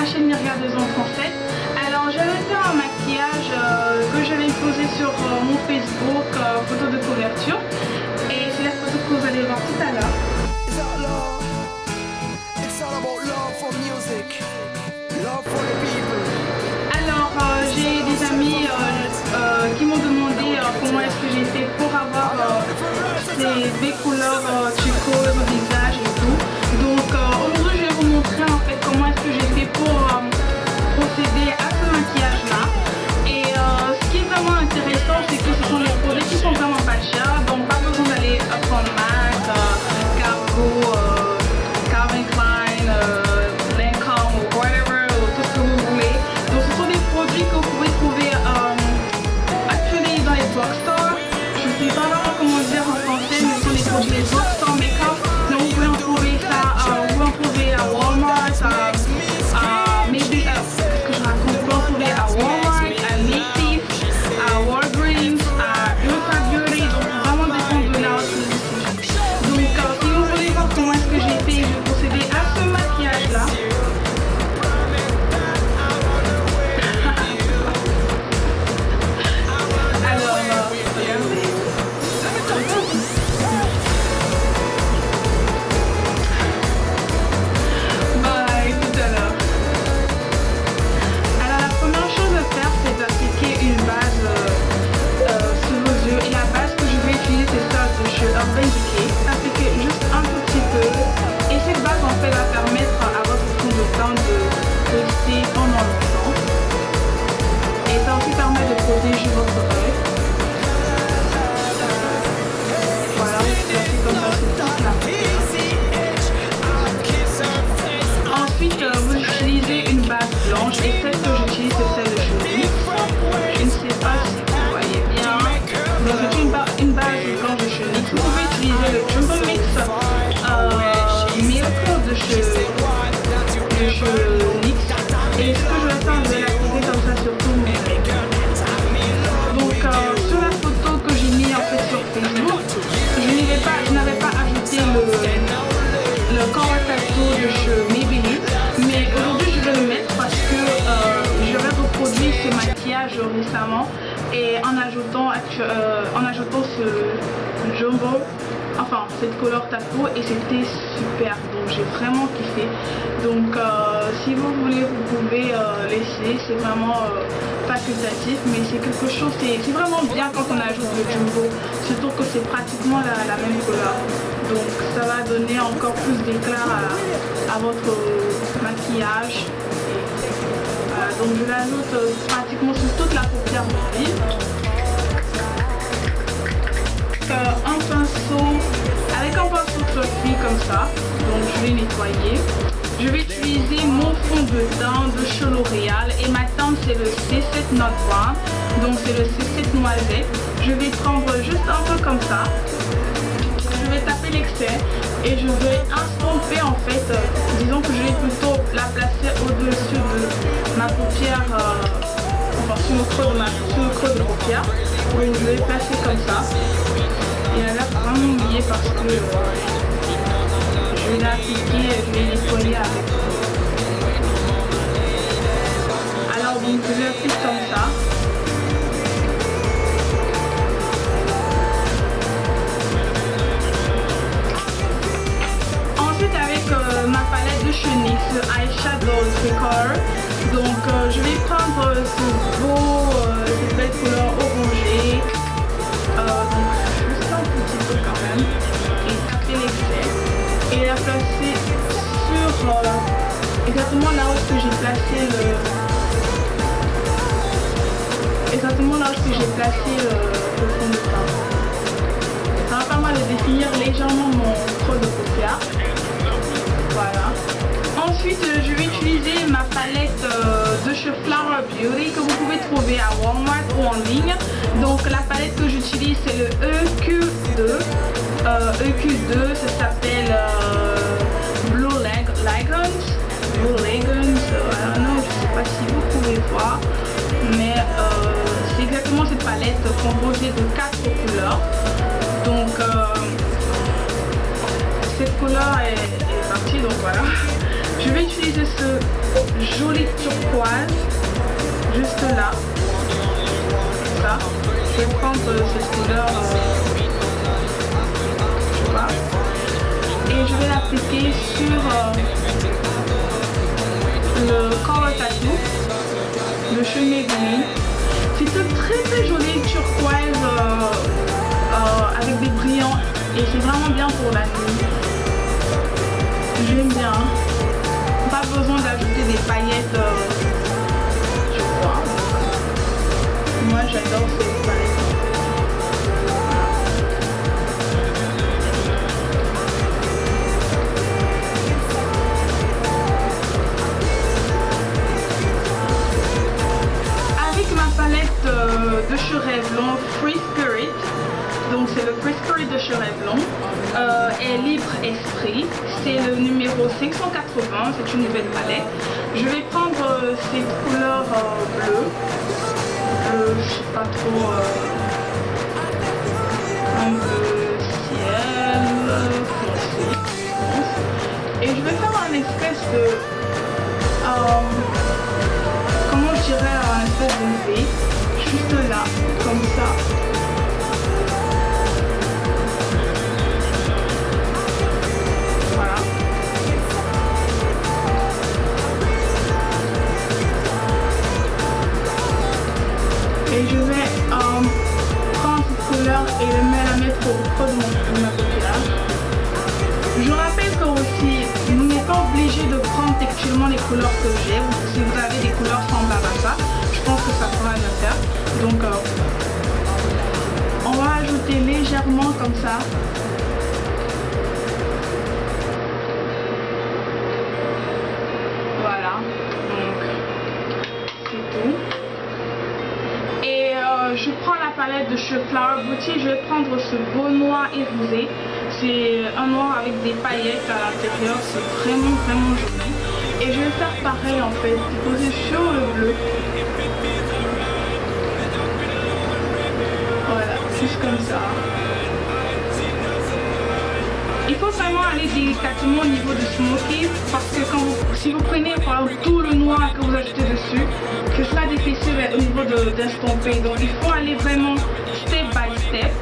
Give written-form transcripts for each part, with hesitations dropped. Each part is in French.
chaîne Myriadeuse en français. Alors je vais faire un maquillage que je vais poser sur mon Facebook, photo de couverture. Et c'est la photo que vous allez voir tout à l'heure. Alors j'ai des amis qui m'ont demandé comment est-ce que j'ai fait pour avoir ces baies couleurs turquoise au visage et tout. Donc aujourd'hui je vais vous montrer en fait comment est-ce que j'ai fait pour procéder à ce maquillage là. Et ce qui est vraiment intéressant, c'est que ce sont les produits qui sont vraiment pas chers, donc pas besoin d'aller prendre MAC, Cargo, Calvin Klein, Lancôme ou whatever, ou tout ce que vous voulez. Donc ce sont des produits que vous pouvez trouver actuellement dans les drugstores. Je ne sais pas vraiment comment dire en français, mais ce sont des produits des drugstores make-up. Donc vous pouvez en trouver ça, vous pouvez en trouver à Walmart, récemment et en ajoutant ce jumbo, enfin cette couleur tapeau, et c'était super, donc j'ai vraiment kiffé. Donc si vous voulez, vous pouvez l'essayer, c'est vraiment facultatif, mais c'est quelque chose, c'est vraiment bien quand on ajoute le jumbo, surtout que c'est pratiquement la même couleur, donc ça va donner encore plus d'éclat à votre maquillage. Donc je l'ajoute pratiquement sur toute la paupière mobile. Avec un pinceau fluffy comme ça, donc je vais nettoyer. Je vais utiliser mon fond de teint de chez L'Oréal et ma teinte c'est le C7 Not Brown, donc c'est le C7 Noisette. Je vais prendre juste un peu comme ça. Je vais taper l'excès et je vais estomper en fait, disons que je vais plutôt la placer au-dessus de ma paupière, enfin sur le creux de paupière. Donc je vais placer comme ça et elle a vraiment oublié parce que je vais l'appliquer et je vais nettoyer avec. Alors donc je l'applique comme ça. Ma palette de chez NYX, le Eyeshadow Tricolor. Donc je vais prendre cette belle couleur orangée, donc juste un petit peu quand même, et taper l'excès et la placer sur exactement là où j'ai placé le fond de teint. Ça va pas mal de définir légèrement mon creux de paupière. Voilà. Ensuite, je vais utiliser ma palette de chez Flower Beauty que vous pouvez trouver à Walmart ou en ligne. Donc la palette que j'utilise c'est le EQ2. EQ2, ça s'appelle Blue Legends. Non, je sais pas si vous pouvez voir, mais c'est exactement cette palette composée de 4 couleurs. Donc cette couleur est partie, donc voilà. Je vais utiliser ce joli turquoise juste là. Ça. Je vais prendre cette couleur. Voilà. Et je vais l'appliquer sur le corps tattoo de chez Maybelline. C'est un très joli turquoise avec des brillants et c'est vraiment bien pour la nuit. J'aime bien. Pas besoin d'ajouter des paillettes, je crois. Moi j'adore ces paillettes. De chez Revlon, Free Spirit, donc c'est le Free Spirit de chez Revlon, est Libre Esprit, c'est le numéro 580, c'est une nouvelle palette. Je vais prendre cette couleur bleue, je sais pas trop, un bleu ciel, foncé, et je vais faire un espèce de, comment je dirais, un espèce de V. Juste là, comme ça. Voilà. Et je vais prendre cette couleur et la mettre au creux de ma paupière. Je rappelle que aussi, vous n'êtes pas obligé de prendre textuellement les couleurs que j'ai. Si vous avez des couleurs semblables à ça, je pense que ça pourra le faire. Donc on va ajouter légèrement comme ça. Voilà, donc c'est tout. Et je prends la palette de chez Flower Beauty. Je vais prendre ce beau noir irisé. C'est un noir avec des paillettes à l'intérieur. C'est vraiment joli. Et je vais faire pareil en fait, poser sur le bleu. Voilà, juste comme ça. Il faut vraiment aller délicatement au niveau du smoky parce que si vous prenez par exemple tout le noir que vous ajoutez dessus, ce sera difficile au niveau d'estomper. Donc il faut aller vraiment step by step.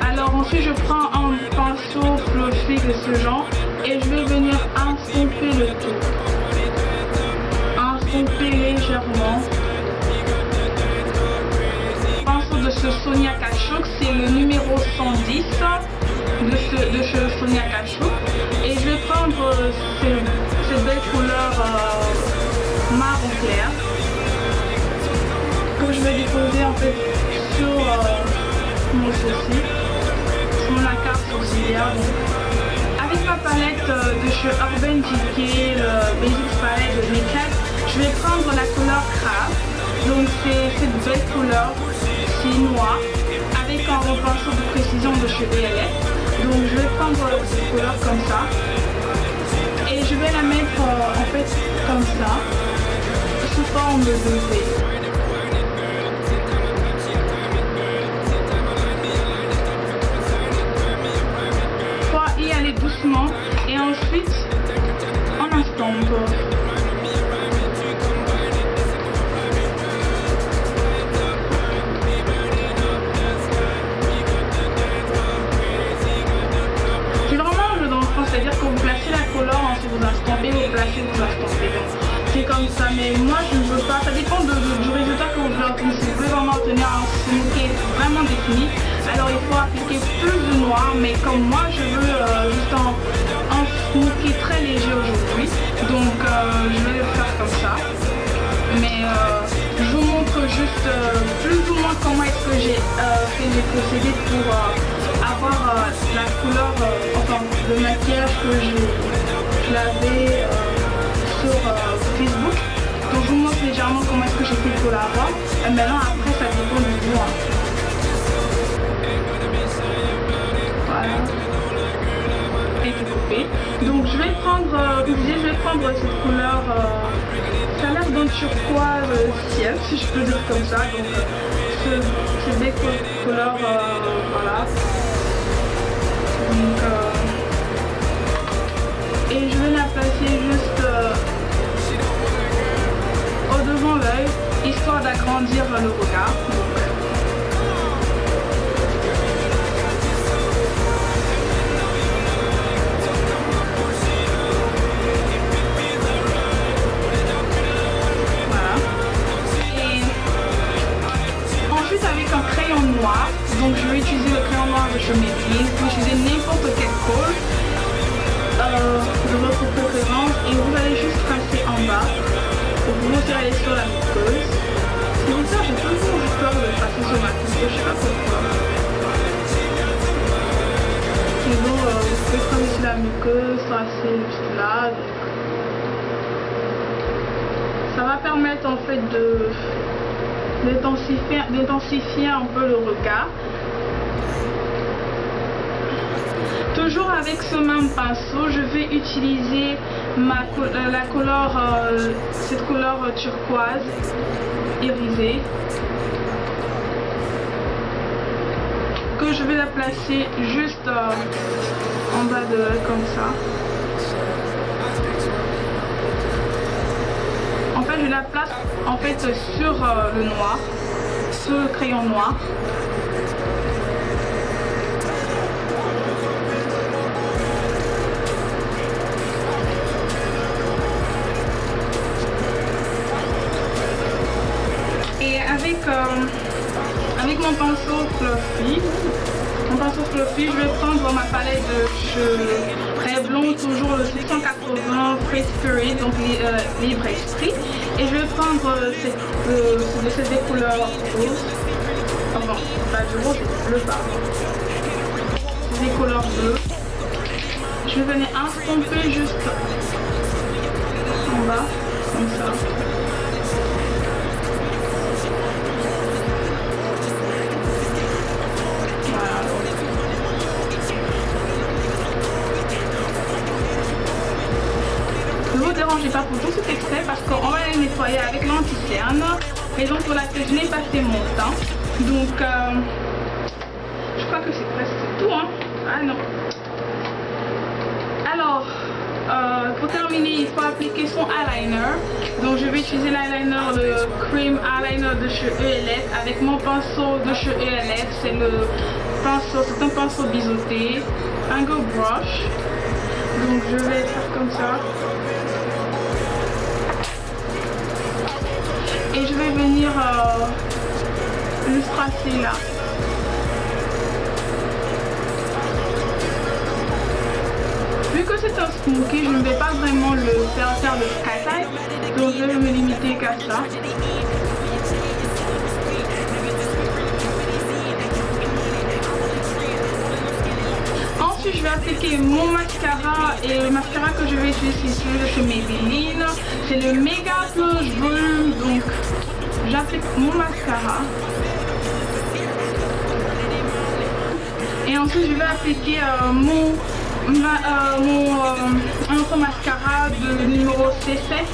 Alors ensuite je prends un pinceau fluffy de ce genre et je vais venir estomper le tout. Estomper légèrement. De ce Sonia Kashuk, c'est le numéro 110 de chez Sonia Kashuk, et je vais prendre cette belle couleur marron clair que je vais déposer en fait sur mon sourcil, sur ma carte sourcilière. Avec ma palette de chez Urban Decay, le Basics palette de Naked, je vais prendre la couleur Crabe. Donc c'est cette belle couleur, c'est noir, avec un pinceau de précision de chez BLS. Donc je vais prendre cette couleur comme ça. Et je vais la mettre en fait comme ça, sous forme de V. Il faut y aller doucement et ensuite on estompe. C'est-à-dire que vous placez la couleur, ensuite vous estompez, vous placez, vous estompez. C'est comme ça, mais moi je ne veux pas, ça dépend du résultat que vous voulez obtenir. Si vous voulez vraiment obtenir un smoky vraiment défini, alors il faut appliquer plus de noir, mais comme moi je veux juste un smoky très léger aujourd'hui, donc je vais le faire comme ça. Mais je vous montre juste plus ou moins comment est-ce que j'ai fait les procédés pour avoir la couleur, enfin le maquillage que je l'avais sur Facebook. Donc je vous montre légèrement comment est-ce que j'ai fait pour l'avoir. Et maintenant après ça dépend du goût. Voilà. Et c'est coupé. Donc je vais prendre, je vais prendre cette couleur, ça a l'air d'un turquoise ciel si je peux dire comme ça. Donc c'est des couleurs, voilà. Donc, et je vais la placer juste agrandir le regard. Avec un crayon noir, donc je vais utiliser le crayon noir de chez Maybelline. Vous pouvez utiliser n'importe quel colle de votre préférence et vous allez juste tracer en bas pour vous aller sur la muqueuse. C'est pour ça que j'ai toujours eu peur de passer sur ma muqueuse, je sais pas pourquoi. Sinon vous pouvez tracer sur la muqueuse, tracer juste là. Donc ça va permettre en fait d'intensifier un peu le regard. Toujours avec ce même pinceau, je vais utiliser cette couleur turquoise irisée que je vais la placer juste en bas de l'œil comme ça. En fait, je la place en fait sur le noir, sur le crayon noir. Et avec mon pinceau fluffy, je vais prendre ma palette de cheveux Revlon, toujours le 680 Free Spirit, donc libre esprit. Et je vais prendre cette couleur rose. Pardon, pas du rose, bleu, pardon. Des couleurs bleues. Je vais venir estomper juste en bas, comme ça. Ne vous dérangez pas pour tout cet extrait parce qu'on va les nettoyer avec l'anti-cerne, raison pour laquelle je n'ai pas fait mon temps. Donc je crois que c'est presque tout, hein. Ah non. Alors pour terminer, il faut appliquer son eyeliner. Donc je vais utiliser l'eyeliner, le cream eyeliner de chez ELF avec mon pinceau de chez ELF. C'est un pinceau biseauté, angle brush. Donc je vais faire comme ça. Et je vais venir le tracer là. Vu que c'est un smoky, je ne vais pas vraiment le faire de sky, donc je vais me limiter qu'à ça. Ensuite, je vais appliquer mon mascara et le mascara que je vais utiliser, c'est celui de chez Maybelline. C'est le Mega Plush Volume, donc j'applique mon mascara. Et ensuite, je vais appliquer mon autre mascara de numéro C7.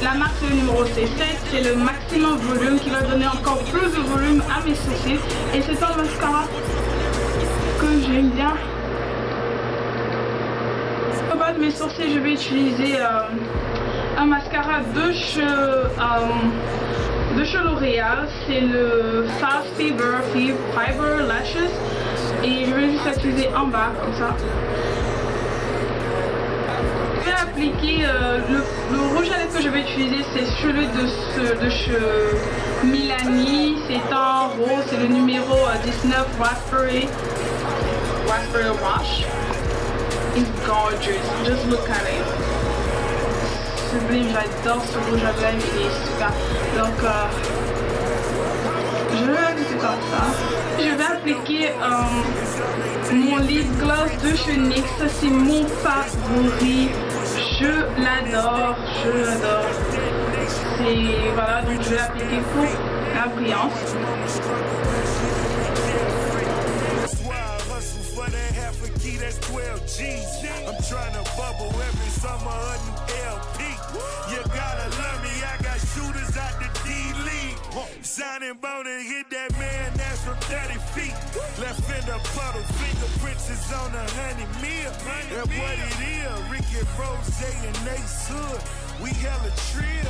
La marque c'est le numéro C7, c'est le maximum volume qui va donner encore plus de volume à mes sourcils. Et c'est un mascara que j'aime bien. Au bas de mes sourcils, je vais utiliser un mascara de chez L'Oréal. C'est le Fast Fiber Lashes. Et je vais juste utiliser en bas comme ça. Je vais appliquer le rouge à lèvres que je vais utiliser, c'est celui de chez Milani. C'est en rose, c'est le numéro 19 Raspberry Wash. It's gorgeous, just look at it. Sublime, j'adore ce rouge à lèvres, il est super. Donc je vais appliquer comme ça. Je vais appliquer mon lip gloss de chez NYX, c'est mon favori. Je l'adore. C'est voilà, donc je vais l'appliquer pour la brillance. Signing bone and hit that man that's from 30 feet. Left in the puddle, fingerprints is on the honey meal. That's what it is. Ricky Rose and Ace Hood, we hella trill.